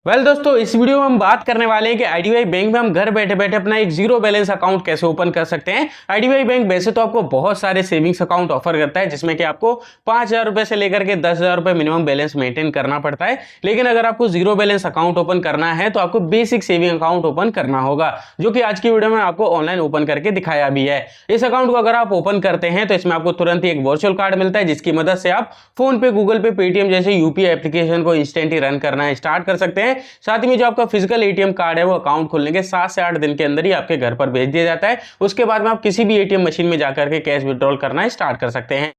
दोस्तों इस वीडियो में हम बात करने वाले हैं कि आईडीबीआई बैंक में हम घर बैठे बैठे अपना एक जीरो बैलेंस अकाउंट कैसे ओपन कर सकते हैं। आईडीबीआई बैंक वैसे तो आपको बहुत सारे सेविंग्स अकाउंट ऑफर करता है जिसमें कि आपको 5,000 रुपए से लेकर के 10,000 रुपए मिनिमम बैलेंस मेंटेन करना पड़ता है। लेकिन अगर आपको जीरो बैलेंस अकाउंट ओपन करना है तो आपको बेसिक सेविंग अकाउंट ओपन करना होगा, जो कि आज की वीडियो में आपको ऑनलाइन ओपन करके दिखाया भी है। इस अकाउंट को अगर आप ओपन करते हैं तो इसमें आपको तुरंत ही एक वर्चुअल कार्ड मिलता है जिसकी मदद से आप फोन पे, गूगल पे, पेटीएम जैसे यूपीआई एप्लीकेशन को इंस्टेंट ही रन करना स्टार्ट कर सकते हैं। साथ ही में जो आपका फिजिकल एटीएम कार्ड है वो अकाउंट खोलने के 7 से 8 दिन के अंदर ही आपके घर पर भेज दिया जाता है। उसके बाद में आप किसी भी एटीएम मशीन में जाकर के कैश विड्रॉल करना स्टार्ट कर सकते हैं।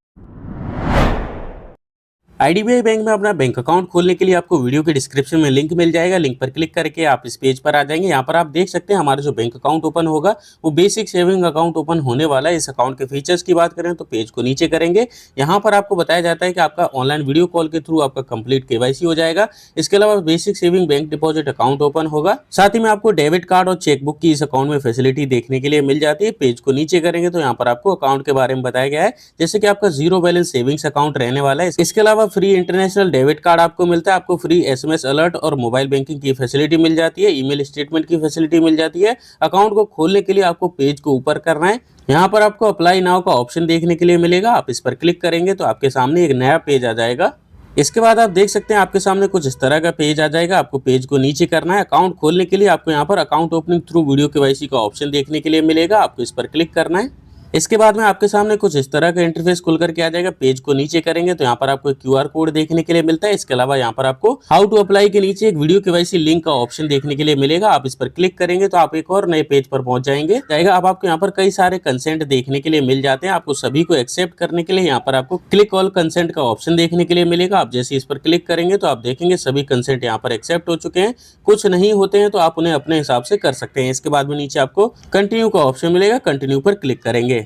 आईडीबीआई बैंक में अपना बैंक अकाउंट खोलने के लिए आपको वीडियो के डिस्क्रिप्शन में लिंक मिल जाएगा। लिंक पर क्लिक करके आप इस पेज पर आ जाएंगे। यहाँ पर आप देख सकते हैं हमारा जो बैंक अकाउंट ओपन होगा वो बेसिक सेविंग अकाउंट ओपन होने वाला है। इस अकाउंट के फीचर्स की बात करें तो पेज को नीचे करेंगे। यहाँ पर आपको बताया जाता है कि आपका ऑनलाइन वीडियो कॉल के थ्रू आपका कंप्लीट केवाईसी हो जाएगा। इसके अलावा basic saving bank deposit account open होगा। साथ ही में आपको डेबिट कार्ड और चेकबुक की इस अकाउंट में फैसिलिटी देखने के लिए मिल जाती है। पेज को नीचे करेंगे तो यहाँ पर आपको अकाउंट के बारे में बताया गया है, जैसे कि आपका जीरो बैलेंस सेविंग्स अकाउंट रहने वाला है। इसके अलावा फ्री इंटरनेशनल डेबिट कार्ड आपको मिलता है, आपको फ्री एसएमएस अलर्ट और मोबाइल बैंकिंग की फैसिलिटी मिल जाती है, ईमेल स्टेटमेंट की फैसिलिटी मिल जाती है। अकाउंट को खोलने के लिए आपको पेज को ऊपर करना है। यहाँ पर आपको अप्लाई नाउ का ऑप्शन देखने के लिए मिलेगा। आप इस पर क्लिक करेंगे तो आपके सामने एक नया पेज आ जाएगा। इसके बाद आप देख सकते हैं आपके सामने कुछ इस तरह का पेज आ जाएगा। आपको पेज को नीचे करना है। अकाउंट खोलने के लिए आपको यहाँ पर account opening through video KYC का ऑप्शन देखने के लिए मिलेगा। आपको इस पर क्लिक करना है। इसके बाद में आपके सामने कुछ इस तरह का इंटरफेस खुल करके आ जाएगा। पेज को नीचे करेंगे तो यहाँ पर आपको क्यूआर कोड देखने के लिए मिलता है। इसके अलावा यहाँ पर आपको हाउ टू अप्लाई के नीचे एक वीडियो केवाईसी लिंक का ऑप्शन देखने के लिए मिलेगा। आप इस पर क्लिक करेंगे तो आप एक और नए पेज पर पहुंच जाएंगे। अब आपको यहाँ पर कई सारे कंसेंट देखने के लिए मिल जाते हैं। आपको सभी को एक्सेप्ट करने के लिए यहाँ पर आपको क्लिक ऑल कंसेंट का ऑप्शन देखने के लिए मिलेगा। आप जैसे इस पर क्लिक करेंगे तो आप देखेंगे सभी कंसेंट यहाँ पर एक्सेप्ट हो चुके हैं। कुछ नहीं होते हैं तो आप उन्हें अपने हिसाब से कर सकते हैं। इसके बाद में नीचे आपको कंटिन्यू का ऑप्शन मिलेगा। कंटिन्यू पर क्लिक करेंगे।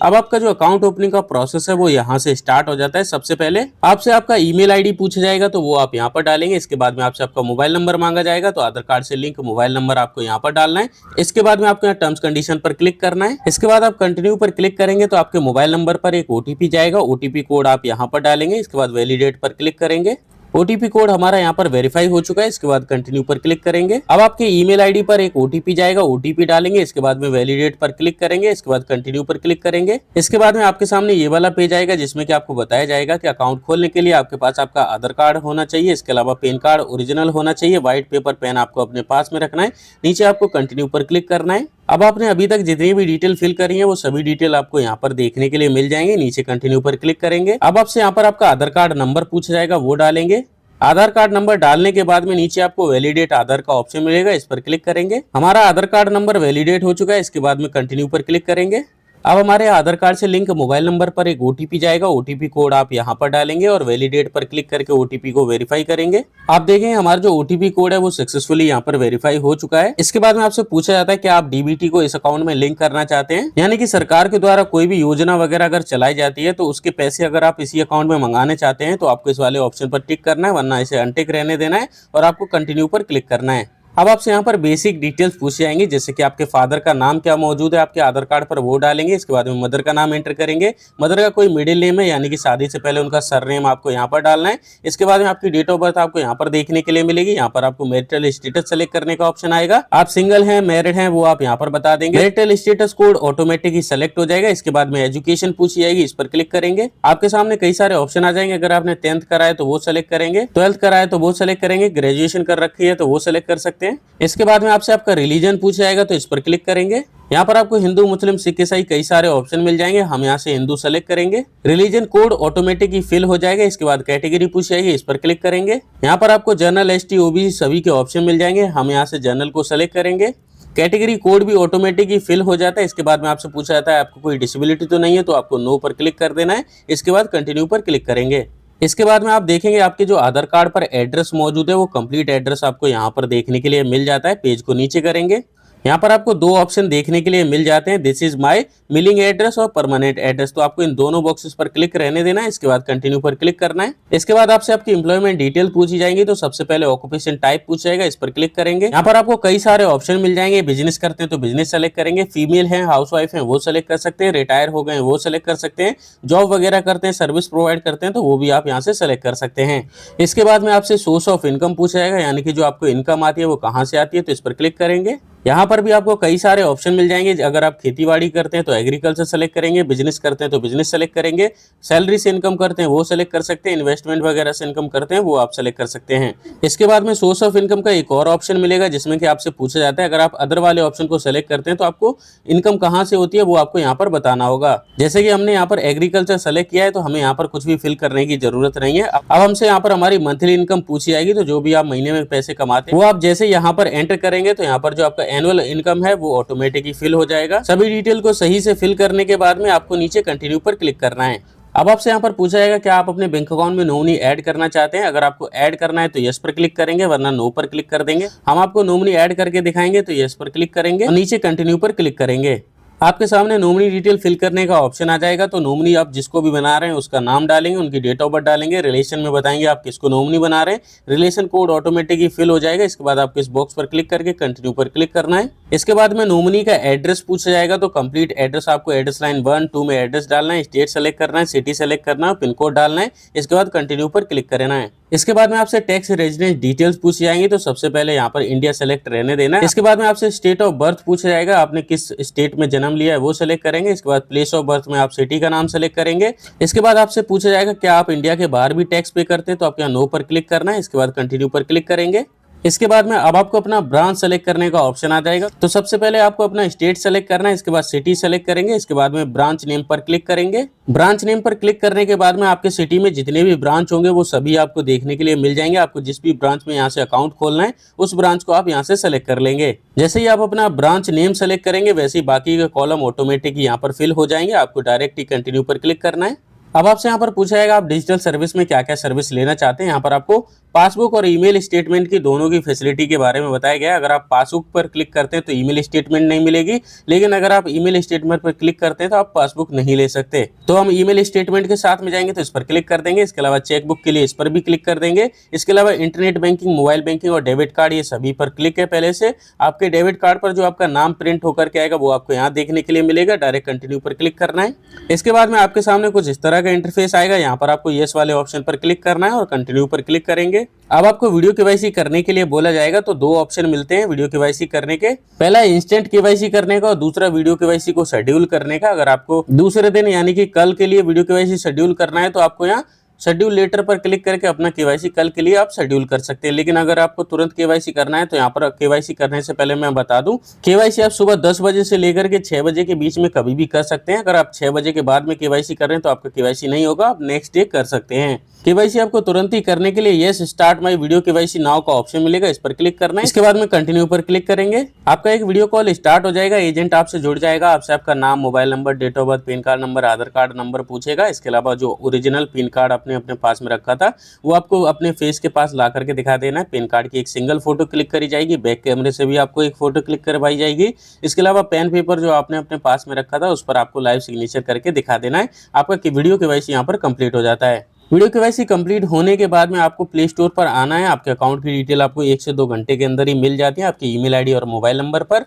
अब आपका जो अकाउंट ओपनिंग का प्रोसेस है वो यहाँ से स्टार्ट हो जाता है। सबसे पहले आपसे आपका ईमेल आईडी पूछा जाएगा तो वो आप यहाँ पर डालेंगे। इसके बाद में आपसे आपका मोबाइल नंबर मांगा जाएगा तो आधार कार्ड से लिंक मोबाइल नंबर आपको यहाँ पर डालना है। इसके बाद में आपको यहाँ टर्म्स कंडीशन पर क्लिक करना है। इसके बाद आप कंटिन्यू पर क्लिक करेंगे तो आपके मोबाइल नंबर पर एक ओटीपी जाएगा। ओटीपी कोड आप यहाँ पर डालेंगे। इसके बाद वैलिडेट पर क्लिक करेंगे। ओटीपी कोड हमारा यहाँ पर वेरीफाई हो चुका है। इसके बाद कंटिन्यू पर क्लिक करेंगे। अब आपके ईमेल आईडी पर एक ओटीपी जाएगा। ओटीपी डालेंगे। इसके बाद में वैलिडेट पर क्लिक करेंगे। इसके बाद कंटिन्यू पर क्लिक करेंगे। इसके बाद में आपके सामने ये वाला पेज आएगा जिसमें कि आपको बताया जाएगा कि अकाउंट खोलने के लिए आपके पास आपका आधार कार्ड होना चाहिए। इसके अलावा पैन कार्ड ओरिजिनल होना चाहिए। व्हाइट पेपर पेन आपको अपने पास में रखना है। नीचे आपको कंटिन्यू पर क्लिक करना है। अब आपने अभी तक जितनी भी डिटेल फिल करी है वो सभी डिटेल आपको यहाँ पर देखने के लिए मिल जाएंगे। नीचे कंटिन्यू पर क्लिक करेंगे। अब आपसे यहाँ पर आपका आधार कार्ड नंबर पूछा जाएगा, वो डालेंगे। आधार कार्ड नंबर डालने के बाद में नीचे आपको वैलिडेट आधार का ऑप्शन मिलेगा। इस पर क्लिक करेंगे। हमारा आधार कार्ड नंबर वैलिडेट हो चुका है। इसके बाद में कंटिन्यू पर क्लिक करेंगे। अब हमारे आधार कार्ड से लिंक मोबाइल नंबर पर एक ओटीपी जाएगा। ओटीपी कोड आप यहाँ पर डालेंगे और वैलिडेट पर क्लिक करके ओटीपी को वेरीफाई करेंगे। आप देखेंगे हमारा जो ओटीपी कोड है वो सक्सेसफुली यहाँ पर वेरीफाई हो चुका है। इसके बाद में आपसे पूछा जाता है कि आप डीबीटी को इस अकाउंट में लिंक करना चाहते हैं, यानी कि सरकार के द्वारा कोई भी योजना वगैरह अगर चलाई जाती है तो उसके पैसे अगर आप इसी अकाउंट में मंगाने चाहते हैं तो आपको इस वाले ऑप्शन पर टिक करना है, वरना इसे अनटिक रहने देना है और आपको कंटिन्यू पर क्लिक करना है। अब आपसे यहाँ पर बेसिक डिटेल्स पूछे जाएंगे, जैसे कि आपके फादर का नाम क्या मौजूद है आपके आधार कार्ड पर, वो डालेंगे। इसके बाद में मदर का नाम एंटर करेंगे। मदर का कोई मिडिल नेम है, यानी कि शादी से पहले उनका सरनेम आपको यहाँ पर डालना है। इसके बाद में आपकी डेट ऑफ बर्थ आपको यहाँ पर देखने के लिए मिलेगी। यहाँ पर आपको मैरिटल स्टेटस सेलेक्ट करने का ऑप्शन आएगा। आप सिंगल हैं, मैरिड हैं, वो आप यहाँ पर बता देंगे। मैरिटल स्टेटस कोड ऑटोमेटिक ही सेलेक्ट हो जाएगा। इसके बाद में एजुकेशन पूछी जाएगी, इस पर क्लिक करेंगे। आपके सामने कई सारे ऑप्शन आ जाएंगे। अगर आपने 10th करा है तो वो सेलेक्ट करेंगे, 12th करा है तो वो सेलेक्ट करेंगे, ग्रेजुएशन कर रखी है तो वो सेलेक्ट कर सकते हैं। इसके बाद में आपसे आपका रिलीजन पूछा जाएगा तो इस पर क्लिक करेंगे। यहाँ पर आपको हिंदू, मुस्लिम, सिख, ईसाई कई सारे ऑप्शन मिल जाएंगे। हम यहाँ से हिंदू सेलेक्ट करेंगे। रिलीजन कोड ऑटोमेटिक ही फिल हो जाएगा। इसके बाद कैटेगरी पूछी जाएगी, इस पर क्लिक करेंगे। यहाँ पर आपको जनरल, एसटी, ओबीसी सभी के ऑप्शन मिल जाएंगे। हम यहाँ से जनरल को सेलेक्ट करेंगे। कैटेगरी कोड भी ऑटोमेटिक ही फिल हो जाता है। इसके बाद में आपसे पूछा जाता है आपको कोई डिसेबिलिटी तो नहीं है, तो आपको नो पर क्लिक कर देना है। इसके बाद कंटिन्यू पर क्लिक करेंगे। इसके बाद में आप देखेंगे आपके जो आधार कार्ड पर एड्रेस मौजूद है वो कंप्लीट एड्रेस आपको यहाँ पर देखने के लिए मिल जाता है। पेज को नीचे करेंगे। यहाँ पर आपको दो ऑप्शन देखने के लिए मिल जाते हैं, this is my milling address और परमानेंट एड्रेस। तो आपको इन दोनों बॉक्सेस पर क्लिक रहने देना है, इसके बाद कंटिन्यू पर क्लिक करना है। इसके बाद आपसे आपकी एम्प्लॉयमेंट डिटेल पूछी जाएंगी, तो सबसे पहले ऑक्यूपेशन टाइप पूछ जाएगा, इस पर क्लिक करेंगे। यहाँ पर आपको कई सारे ऑप्शन मिल जाएंगे, बिजनेस करते हैं तो बिजनेस सेलेक्ट करेंगे, फीमेल है, हाउसवाइफ है वो सेलेक्ट कर सकते हैं, रिटायर हो गए वो सेलेक्ट कर सकते हैं, जॉब वगैरह करते हैं, सर्विस प्रोवाइड करते हैं तो वो भी आप यहाँ से सेलेक्ट कर सकते हैं। इसके बाद में आपसे सोर्स ऑफ इनकम पूछा जाएगा, यानी कि जो आपको इनकम आती है वो कहाँ से आती है, तो इस पर क्लिक करेंगे। यहाँ पर भी आपको कई सारे ऑप्शन मिल जाएंगे, अगर आप खेतीबाड़ी करते हैं तो एग्रीकल्चर सेलेक्ट करेंगे, बिजनेस करते हैं तो बिजनेस सेलेक्ट करेंगे, सैलरी से इनकम करते हैं वो सेलेक्ट कर सकते हैं, इन्वेस्टमेंट वगैरह से इनकम करते हैं वो आप सेलेक्ट कर सकते हैं। इसके बाद में सोर्स ऑफ इनकम का एक और ऑप्शन मिलेगा, जिसमें कि आपसे पूछा जाता है अगर आप अदर वाले ऑप्शन को सेलेक्ट करते हैं तो आपको इनकम कहाँ से होती है वो आपको यहाँ पर बताना होगा। जैसे कि हमने यहाँ पर एग्रीकल्चर सेलेक्ट किया है तो हमें यहाँ पर कुछ भी फिल करने की जरूरत नहीं है। अब हमसे यहाँ पर हमारी मंथली इनकम पूछी जाएगी, तो जो भी आप महीने में पैसे कमाते हैं वो आप जैसे यहाँ पर एंटर करेंगे तो यहाँ पर जो आपका एनुअल इनकम है वो ऑटोमेटिकली फिल हो जाएगा। सभी डिटेल को सही से फिल करने के बाद में आपको नीचे कंटिन्यू पर क्लिक करना है। अब आपसे यहाँ पर पूछा जाएगा क्या आप अपने बैंक अकाउंट में नॉमिनी ऐड करना चाहते हैं। अगर आपको ऐड करना है तो यस पर क्लिक करेंगे, वरना नो पर क्लिक कर देंगे। हम आपको नॉमिनी ऐड करके दिखाएंगे तो यस पर क्लिक करेंगे और नीचे कंटिन्यू पर क्लिक करेंगे। आपके सामने नॉमिनी डिटेल फिल करने का ऑप्शन आ जाएगा। तो नॉमिनी आप जिसको भी बना रहे हैं उसका नाम डालेंगे, उनकी डेट ऑफ बर्थ डालेंगे, रिलेशन में बताएंगे आप किसको नॉमिनी बना रहे हैं, रिलेशन कोड ऑटोमेटिकली फिल हो जाएगा। इसके बाद आपको इस बॉक्स पर क्लिक करके कंटिन्यू पर क्लिक करना है। इसके बाद में नॉमिनी का एड्रेस पूछा जाएगा, तो कंप्लीट एड्रेस आपको एड्रेस लाइन 1, 2 में एड्रेस डालना है, स्टेट सेलेक्ट करना है, सिटी सेलेक्ट करना है, पिन कोड डालना है। इसके बाद कंटिन्यू पर क्लिक करना है। इसके बाद में आपसे टैक्स रेजिडेंस डिटेल्स पूछी जाएंगी, तो सबसे पहले यहाँ पर इंडिया सेलेक्ट रहने देना है। इसके बाद में आपसे स्टेट ऑफ बर्थ पूछा जाएगा, आपने किस स्टेट में जन्म लिया है वो सेलेक्ट करेंगे। इसके बाद प्लेस ऑफ बर्थ में आप सिटी का नाम सेलेक्ट करेंगे। इसके बाद आपसे पूछा जाएगा क्या आप इंडिया के बाहर भी टैक्स पे करते हैं, तो आप यहाँ नो पर क्लिक करना है। इसके बाद कंटिन्यू पर क्लिक करेंगे। इसके बाद में अब आपको अपना ब्रांच सेलेक्ट करने का ऑप्शन आ जाएगा। तो सबसे पहले आपको अपना स्टेट सेलेक्ट करना है, इसके बाद सिटी सेलेक्ट करेंगे। इसके बाद में ब्रांच नेम पर क्लिक करेंगे। ब्रांच नेम पर क्लिक करने के बाद में आपके सिटी में जितने भी ब्रांच होंगे वो सभी आपको देखने के लिए मिल जाएंगे। आपको जिस भी ब्रांच में यहाँ से अकाउंट खोलना है उस ब्रांच को आप यहाँ से सेलेक्ट कर लेंगे। जैसे ही आप अपना ब्रांच नेम सेलेक्ट करेंगे वैसे ही बाकी के कॉलम ऑटोमेटिक यहाँ पर फिल हो जाएंगे। आपको डायरेक्ट ही कंटिन्यू पर क्लिक करना है। अब आपसे यहाँ पर पूछा जाएगा आप डिजिटल सर्विस में क्या क्या सर्विस लेना चाहते हैं। यहाँ पर आपको पासबुक और ईमेल स्टेटमेंट की दोनों की फैसिलिटी के बारे में बताया गया है। अगर आप पासबुक पर क्लिक करते हैं तो ईमेल स्टेटमेंट नहीं मिलेगी, लेकिन अगर आप ईमेल स्टेटमेंट पर क्लिक करते हैं तो आप पासबुक नहीं ले सकते। तो हम ईमेल स्टेटमेंट के साथ में जाएंगे तो इस पर क्लिक कर देंगे। इसके अलावा चेकबुक के लिए इस पर भी क्लिक कर देंगे। इसके अलावा इंटरनेट बैंकिंग, मोबाइल बैंकिंग और डेबिट कार्ड, ये सभी पर क्लिक है पहले से। आपके डेबिट कार्ड पर जो आपका नाम प्रिंट होकर के आएगा वो आपको यहाँ देखने के लिए मिलेगा। डायरेक्ट कंटिन्यू पर क्लिक करना है। इसके बाद में आपके सामने कुछ इस तरह का इंटरफेस आएगा। यहाँ पर आपको यस वाले ऑप्शन पर क्लिक करना है और कंटिन्यू पर क्लिक करेंगे। अब आपको वीडियो केवाईसी करने के लिए बोला जाएगा, तो दो ऑप्शन मिलते हैं वीडियो केवाईसी करने के। पहला इंस्टेंट केवाईसी करने का और दूसरा वीडियो केवाईसी को शेड्यूल करने का। अगर आपको दूसरे दिन यानी कि कल के लिए वीडियो केवाईसी शेड्यूल करना है तो आपको यहाँ शेड्यूल लेटर पर क्लिक करके अपना केवाईसी कल के लिए आप शेड्यूल कर सकते हैं। लेकिन अगर आपको तुरंत केवाईसी करना है तो यहाँ पर केवाईसी करने से पहले मैं बता दूं, केवाईसी आप सुबह 10 बजे से लेकर के 6 बजे के बीच में कभी भी कर सकते हैं। अगर आप 6 बजे के बाद में केवाईसी कर रहे हैं तो आपका केवाईसी नहीं होगा, आप नेक्स्ट डे कर सकते हैं। केवाईसी आपको तुरंत ही करने के लिए yes start my video KYC now का ऑप्शन मिलेगा, इस पर क्लिक करना है। इसके बाद में कंटिन्यू पर क्लिक करेंगे। आपका एक वीडियो कॉल स्टार्ट हो जाएगा, एजेंट आपसे जुड़ जाएगा। आपसे आपका नाम, mobile number, date of birth, PAN card number, Aadhaar card number पूछेगा। इसके अलावा जो ओरिजिनल पैन कार्ड आपने अपने पास में रखा था वो आपको अपने फेस के पास ला करके दिखा देना है। पैन कार्ड की एक सिंगल फोटो क्लिक करी जाएगी, बैक कैमरे से भी आपको एक फोटो क्लिक करवाई जाएगी। इसके अलावा पेन पेपर जो आपने अपने पास में रखा था उस पर आपको लाइव सिग्नेचर करके दिखा देना है। आपका वीडियो केवाईसी यहाँ पर कंप्लीट हो जाता है। वीडियो केवाईसी कंप्लीट होने के बाद में आपको प्ले स्टोर पर आना है। आपके अकाउंट की डिटेल आपको 1 से 2 घंटे के अंदर ही मिल जाती है आपकी ईमेल आईडी और मोबाइल नंबर पर।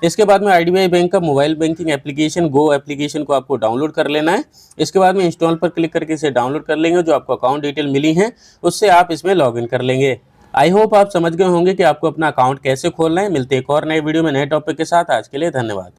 इसके बाद में IDBI बैंक का मोबाइल बैंकिंग एप्लीकेशन गो एप्लीकेशन को आपको डाउनलोड कर लेना है। इसके बाद में इंस्टॉल पर क्लिक करके इसे डाउनलोड कर लेंगे। जो आपको अकाउंट डिटेल मिली है उससे आप इसमें लॉगिन कर लेंगे। आई होप आप समझ गए होंगे कि आपको अपना अकाउंट कैसे खोलना है। मिलते हैं एक और नए वीडियो में नए टॉपिक के साथ। आज के लिए धन्यवाद।